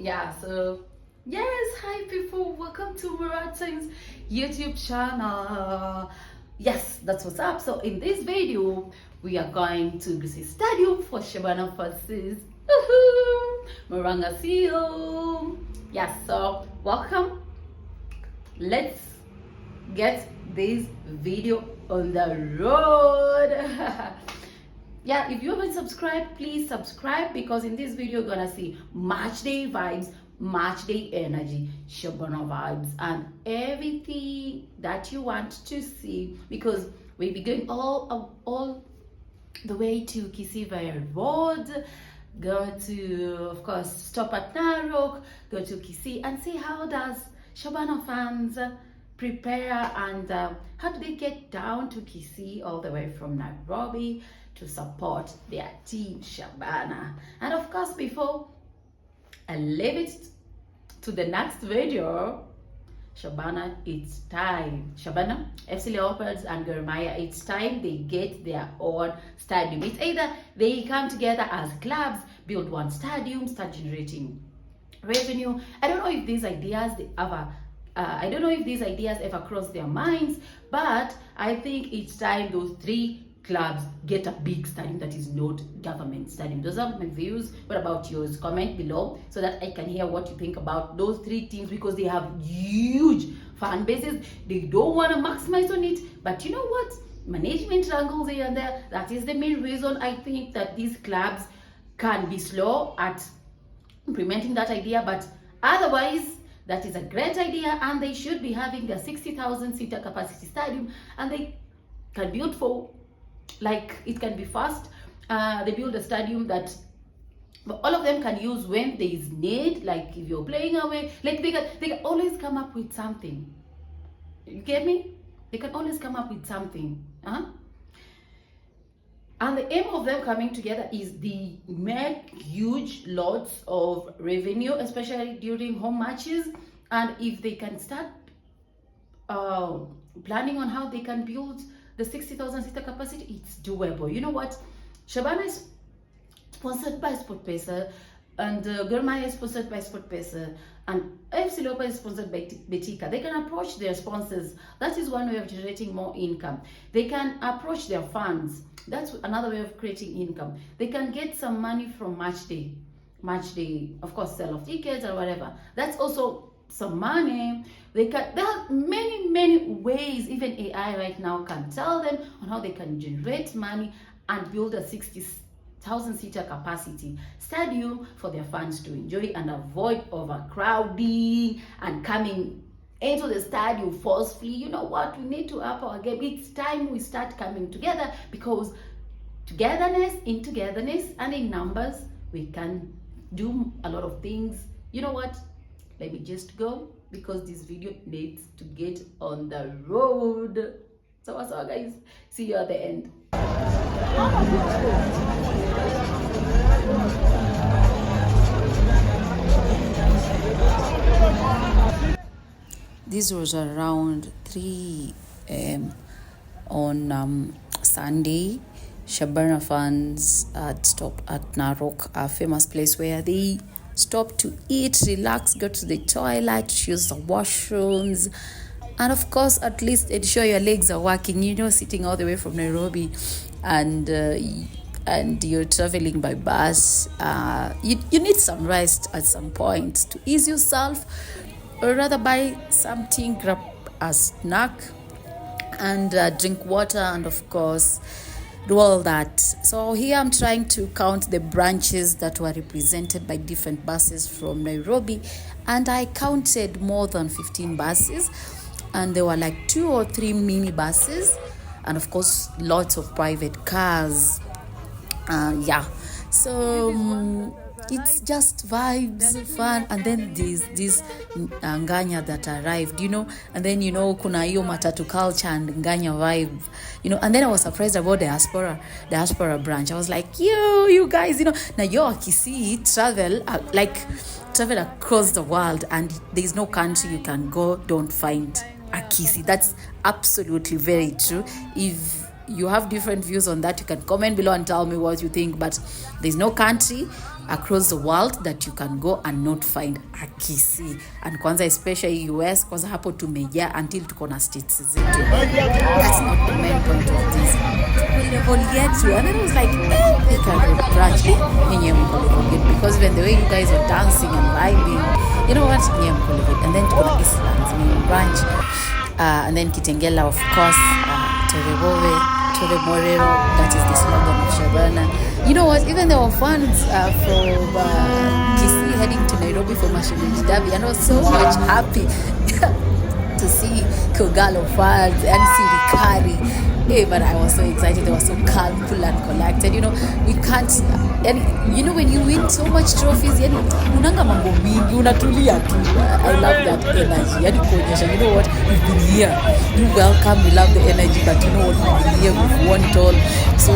Yeah, so yes, hi people, welcome to Marathon's YouTube channel. Yes, that's what's up. So in this video, we are going to Kisii Stadium for Shabana Fans. Maranga CEO. Yes, so welcome. Let's get this video on the road. Yeah, if you haven't subscribed, please subscribe, because in this video you're gonna see match day vibes, match day energy, Shabana vibes, and everything that you want to see, because we'll be going all the way to Kisii via road. Go to, of course, stop at Narok, go to Kisii and see how does Shabana Fans prepare, and how do they get down to Kisii all the way from Nairobi to support their team Shabana. And of course, before I leave it to the next video, Shabana, it's time. Shabana, FC Leopards and Gormaya, it's time they get their own stadium. It's either they come together as clubs, build one stadium, start generating revenue. I don't know if these ideas ever crossed their minds, but I think it's time those three clubs get a big stadium that is not government stadium. Those are my views. What about yours? Comment below so that I can hear what you think about those three teams, because they have huge fan bases. They don't want to maximize on it, but you know what? Management wrangles here and there. That is the main reason I think that these clubs can be slow at implementing that idea, but otherwise that is a great idea, and they should be having their 60,000 seater capacity stadium, and they can build for, like, it can be fast. They build a stadium that all of them can use when there is need, like if you're playing away, like they can always come up with something. You get me? They can always come up with something. And the aim of them coming together is the make huge lots of revenue, especially during home matches. And if they can start planning on how they can build the 60,000 seater capacity, it's doable. You know what? Shabana is sponsored by SportPesa, and Gormaya is sponsored by SportPesa, and FC Leopards is sponsored by Betika. They can approach their sponsors. That is one way of generating more income. They can approach their fans. That's another way of creating income. They can get some money from match day, of course, sell of tickets or whatever. That's also some money. There are many ways. Even AI right now can tell them on how they can generate money and build a 60,000 seater capacity stadium for their fans to enjoy and avoid overcrowding and coming into the stadium forcefully. You know what? We need to up our game. It's time we start coming together, because in togetherness and in numbers, we can do a lot of things. You know what? Let me just go, because this video needs to get on the road. So what's up, guys? See you at the end. This was around 3 a.m. on Sunday. Shabana Fans had stopped at Narok, a famous place where they stop to eat, relax, go to the toilet, use the washrooms, and of course, at least ensure your legs are working. You know, sitting all the way from Nairobi, and you're traveling by bus, you need some rest at some point to ease yourself, or rather buy something, grab a snack, and drink water, and of course do all that. So here I'm trying to count the branches that were represented by different buses from Nairobi, and I counted more than 15 buses, and there were like 2 or 3 mini buses, and of course lots of private cars. So it's just vibes, fun. And then there's this nganya that arrived, and then kuna hiyo matatu culture and nganya vibe, and then I was surprised about diaspora branch. I was like, you guys, now you're Kisii, travel across the world, and there's no country you can go don't find a Kisii. That's absolutely very true. If you have different views on that, you can comment below and tell me what you think, but there's no country across the world that you can go and not find a Kisii. And kwanza especially US, kwanza hapo tumejaa until tuko na states zetu. That's not the main point of this. Level yetu. And then I was like, they can branch. Because even the way you guys are dancing and vibing, you know what? And then tuko na Islands, branch. And then Kitengela, of course, Tore Morero, that is the slogan of Shabana. You know what, even there were fans from Kisii heading to Nairobi for Mashemeji Derby, and I was so much happy to see Kogalo fans and Sirikari. Hey, but I was so excited. They were so calm, cool and collected. You know, we can't, and you know, when you win so much trophies, unanga mambo mingi, unatulia tu. I love that energy. You know what, we've been here, you welcome, we love the energy, but you know what, we've been here, we've won it all, so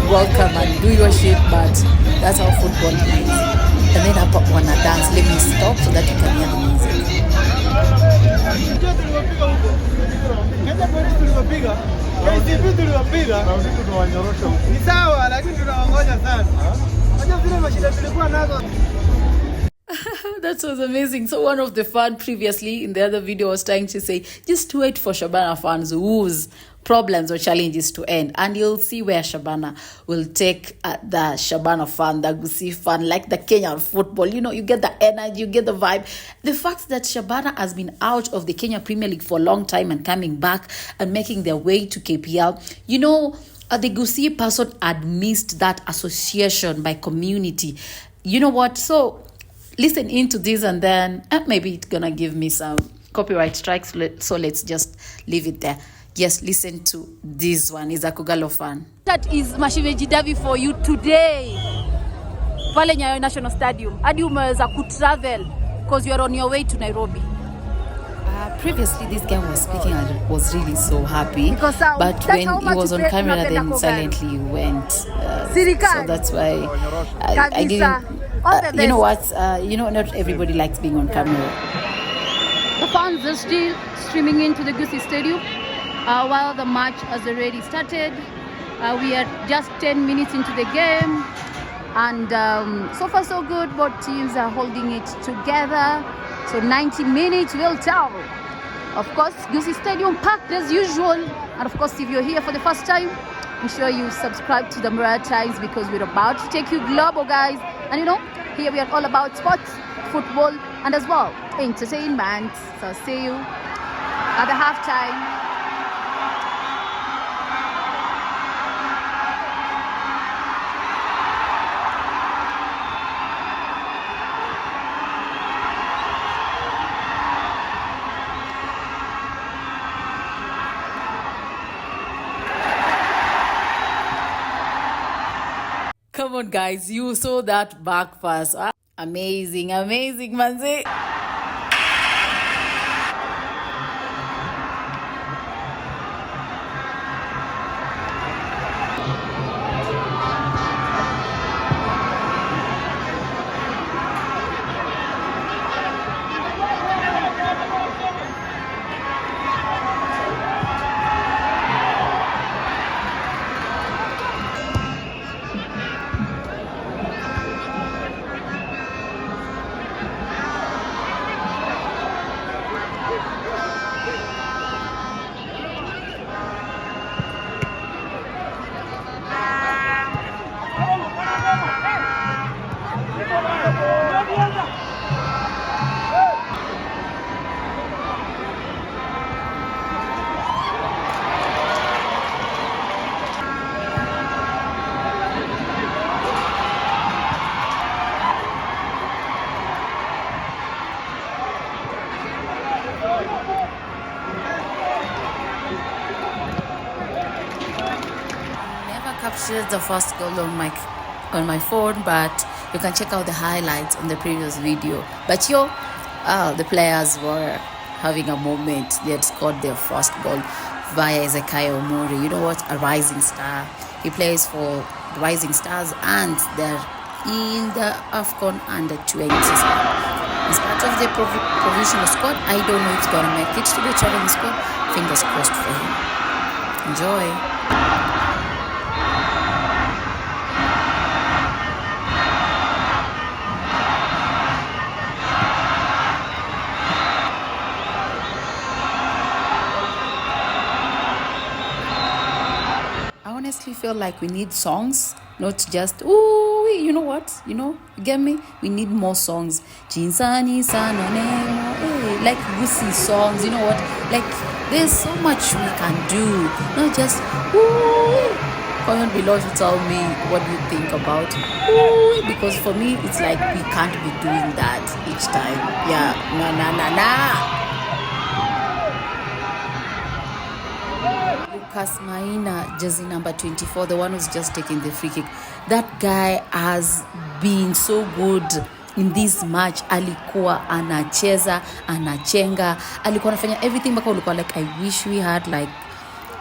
welcome and do your shit. But that's how football is. And then I wanna dance. Let me stop so that you can hear the music. Ni sawa lakini tunaongoja sana. Unajua vile mashida tulikuwa nazo. That was amazing. So one of the fan previously in the other video was trying to say, just wait for Shabana fans whose problems or challenges to end, and you'll see where Shabana will take the Shabana fan, the Kisii fan, like the Kenyan football. You know, you get the energy, you get the vibe. The fact that Shabana has been out of the Kenya Premier League for a long time and coming back and making their way to KPL, you know, the Kisii person had missed that association by community. You know what? So listen into this, and then maybe it's gonna give me some copyright strikes, so let's just leave it there. Yes, listen to this one. Is a Kogalo fan. That is Mashemeji Derby for you today. Pale Nyayo National Stadium. Hadi umeweza kutravel because you are on your way to Nairobi. Previously, this guy was speaking and was really so happy. But when he was on camera, then silently went. So that's why I didn't. You know what? Not everybody likes being on camera. The fans are still streaming into the Kisii Stadium while the match has already started. We are just 10 minutes into the game, and so far so good. Both teams are holding it together. So 90 minutes will tell. Of course, Kisii Stadium packed as usual. And of course, if you're here for the first time, I'm sure you subscribe to the Mirror Times because we're about to take you global, guys. And you know, here we are all about sports, football, and as well, entertainment. So see you at the halftime. Come on, guys, you saw that back pass. Amazing, manze. Captured the first goal on my phone, but you can check out the highlights on the previous video. But the players were having a moment. They had scored their first goal via Ezekiel Omori. You know what? A rising star. He plays for the Rising Stars, and they're in the AFCON under-20s. He's part of the provisional squad. I don't know if he's gonna make it to the challenge squad. Fingers crossed for him. Enjoy. honestly feel like we need songs, not just, ooh, you know what? You get me? We need more songs. Chinsani sanonemo, like Kisii songs, you know what? Like, there's so much we can do, not just, ooh. Comment below to tell me what you think about, ooh, because for me, it's like we can't be doing that each time. Yeah, nah. Lucas Maina, jersey number 24, the one who's just taking the free kick. That guy has been so good in this match. Alikuwa anacheza, anachenga, alikuwa anafanya everything mpaka ulikuwa like, I wish we had like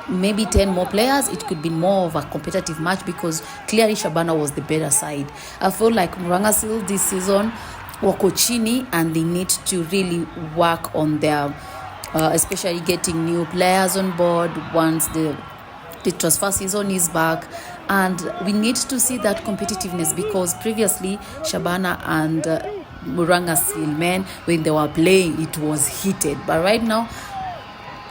maybe 10 more players. It could be more of a competitive match because clearly Shabana was the better side. I feel like Murangasil this season wako chini and they need to really work on their especially getting new players on board once the transfer season is back, and we need to see that competitiveness because previously Shabana and Murangasil, men, when they were playing, it was heated, but right now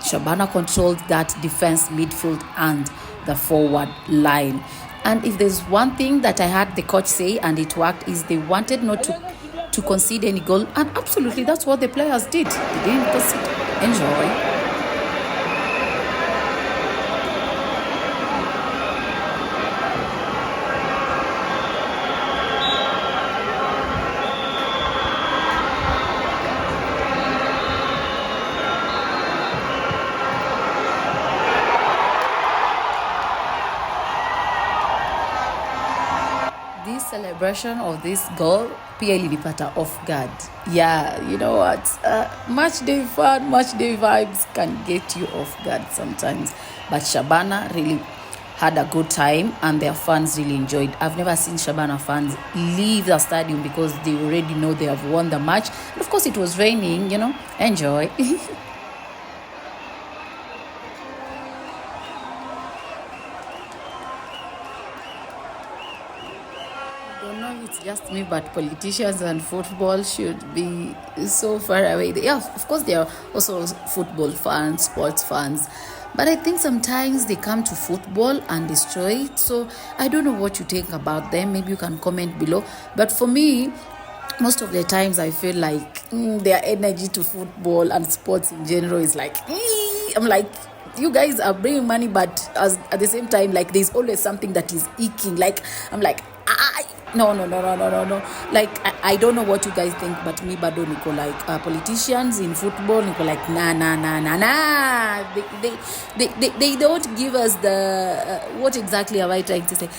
Shabana controlled that defense, midfield, and the forward line. And if there's one thing that I had the coach say, and it worked, is they wanted not to concede any goal. And absolutely, that's what the players did. They didn't concede. Enjoy. This celebration of this goal pia ilinipata off guard. Yeah, you know what? Match day fun, match day vibes can get you off guard sometimes. But Shabana really had a good time and their fans really enjoyed. I've never seen Shabana fans leave the stadium because they already know they have won the match. And of course, it was raining, Enjoy. I don't know if it's just me, but politicians and football should be so far away. Yeah, of course, they are also football fans, sports fans. But I think sometimes they come to football and destroy it. So I don't know what you think about them. Maybe you can comment below. But for me, most of the times I feel like their energy to football and sports in general is like, I'm like, you guys are bringing money, but at the same time, like, there's always something that is eking. Like, I'm like, no. Like, I don't know what you guys think, but me, bado niko like politicians in football, niko like, nah. They don't give us the what exactly am I trying to say?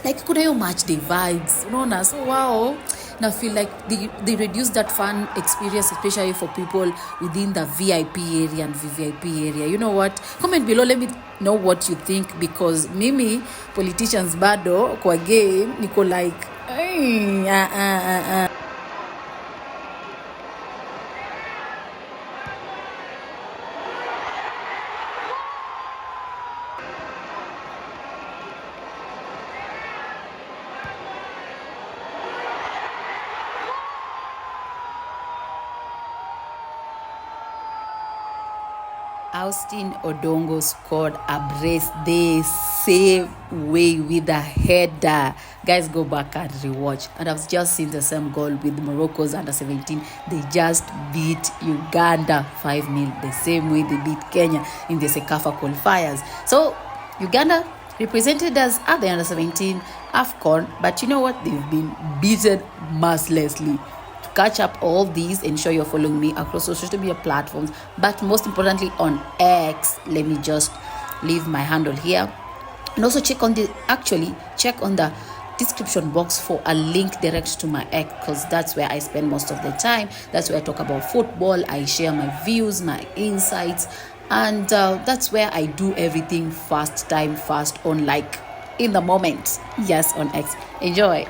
Like, kuna hiyo match day vibes, unaona? So wow, na feel like they reduce that fun experience, especially for people within the VIP area and VVIP area. You know what? Comment below, let me know what you think, because mimi politicians bado kwa game niko like Austin Odongo scored a brace the same way with a header. Guys, go back and rewatch. And I've just seen the same goal with Morocco's under 17. They just beat Uganda 5-0, the same way they beat Kenya in the Sekafa qualifiers. So Uganda represented us at the under 17 AFCON, but you know what? They've been beaten mercilessly. Catch up all these, ensure you're following me across social media platforms, but most importantly on X. Let me just leave my handle here, and also check on the description box for a link direct to my X, because that's where I spend most of the time. That's where I talk about football, I share my views, my insights, and that's where I do everything fast on, like in the moment. Yes, on X. Enjoy.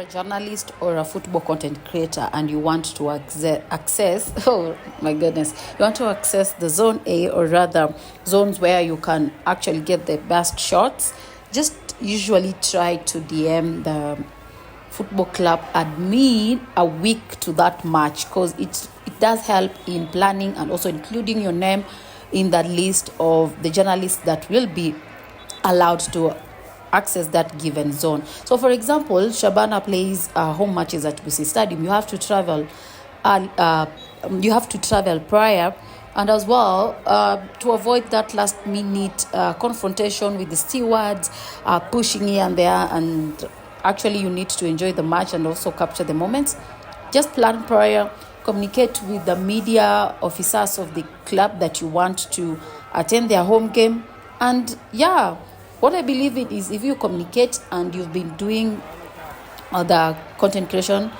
a journalist or a football content creator and you want to access oh my goodness, you want to access the zone A, or rather zones where you can actually get the best shots, just usually try to DM the football club admin a week to that match, because it does help in planning and also including your name in that list of the journalists that will be allowed to access that given zone. So for example, Shabana plays home matches at Kisii Stadium. You have to travel prior, and as well to avoid that last minute confrontation with the stewards pushing here and there, and actually you need to enjoy the match and also capture the moments. Just plan prior, communicate with the media officers of the club that you want to attend their home game. And yeah, what I believe in is, if you communicate and you've been doing the content creation,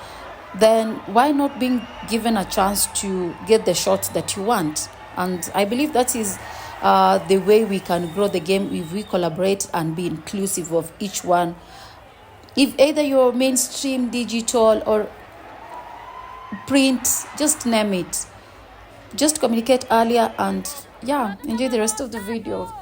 then why not being given a chance to get the shots that you want? And I believe that is the way we can grow the game, if we collaborate and be inclusive of each one. If either you're mainstream, digital, or print, just name it. Just communicate earlier, and yeah, enjoy the rest of the video.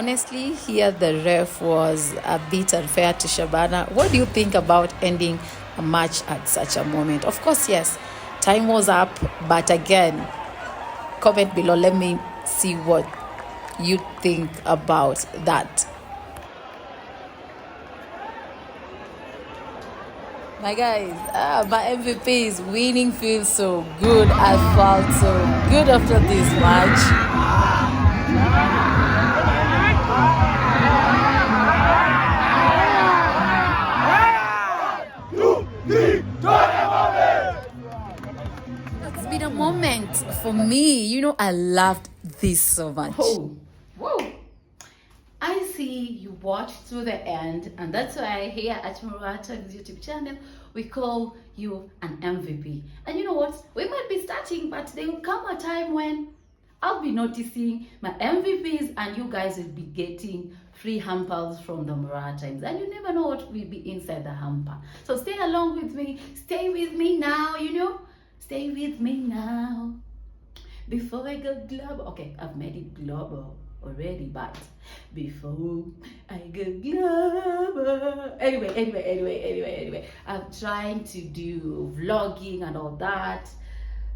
honestly, here the ref was a bit unfair to Shabana. What do you think about ending a match at such a moment? Of course, yes, time was up, but again, comment below. Let me see what you think about that. My guys, my MVP is winning. Feels so good. I felt so good after this match. It's been a moment for me. You know, I loved this so much. Oh, whoa. I see you watched through the end, and that's why here at Murata's YouTube channel, we call you an MVP. And you know what? We might be starting, but there will come a time when I'll be noticing my MVPs and you guys will be getting free hampers from the Murata Times. And you never know what will be inside the hamper. So stay along with me. Stay with me now, you know. Stay with me now. Before I go global. Okay, I've made it global already, but before I go global. Anyway, I'm trying to do vlogging and all that.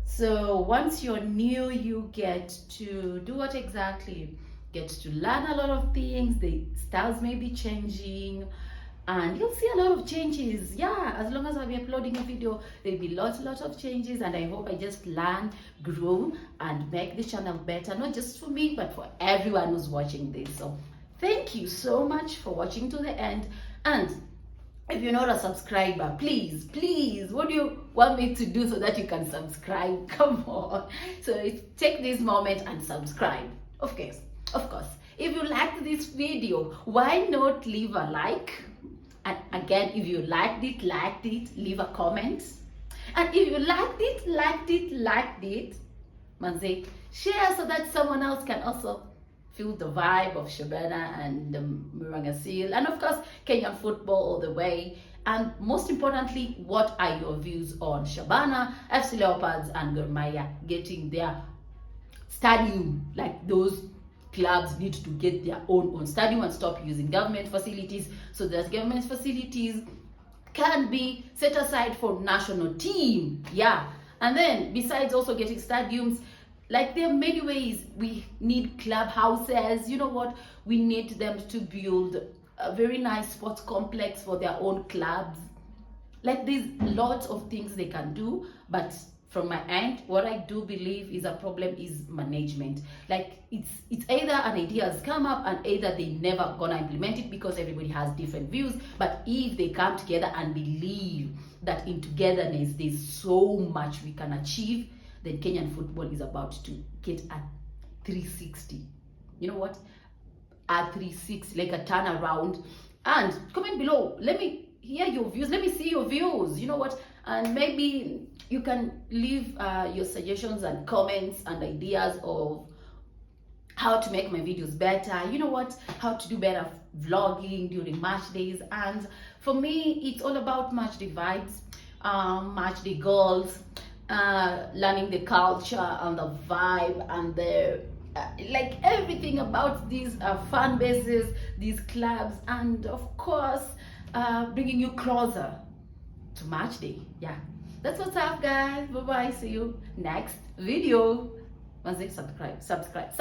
So once you're new, you get to do what exactly? Get to learn a lot of things. The styles may be changing, and you'll see a lot of changes. Yeah, as long as I'll be uploading a video, there'll be lots of changes, and I hope I just learn, grow, and make the channel better, not just for me, but for everyone who's watching this. So thank you so much for watching to the end. And if you're not a subscriber, please, what do you want me to do so that you can subscribe? Come on. So take this moment and subscribe. Of course. If you liked this video, why not leave a like? And again, if you liked it, leave a comment. And if you liked it, manze, share so that someone else can also feel the vibe of Shabana and Murangasil, and of course Kenyan football all the way. And most importantly, what are your views on Shabana, FC Leopards and Gor Mahia getting their stadium? Like, those clubs need to get their own stadium and stop using government facilities, so that government facilities can be set aside for national team. Yeah. And then besides also getting stadiums, like, there are many ways. We need clubhouses. You know what? We need them to build a very nice sports complex for their own clubs. Like, there's lots of things they can do, but from my end, what I do believe is a problem is management. Like, it's either an idea has come up and either they never gonna implement it because everybody has different views. But if they come together and believe that in togetherness there's so much we can achieve, then Kenyan football is about to get a 360. You know what? A 360, like a turnaround. And comment below. Let me hear your views. Let me see your views. You know what? And maybe you can leave your suggestions and comments and ideas of how to make my videos better. You know what? How to do better vlogging during match days. And for me, it's all about match day vibes, match day goals, learning the culture and the vibe and the like everything about these fan bases, these clubs, and of course bringing you closer to match day. Yeah, that's what's up, guys. Bye bye. See you next video. Subscribe.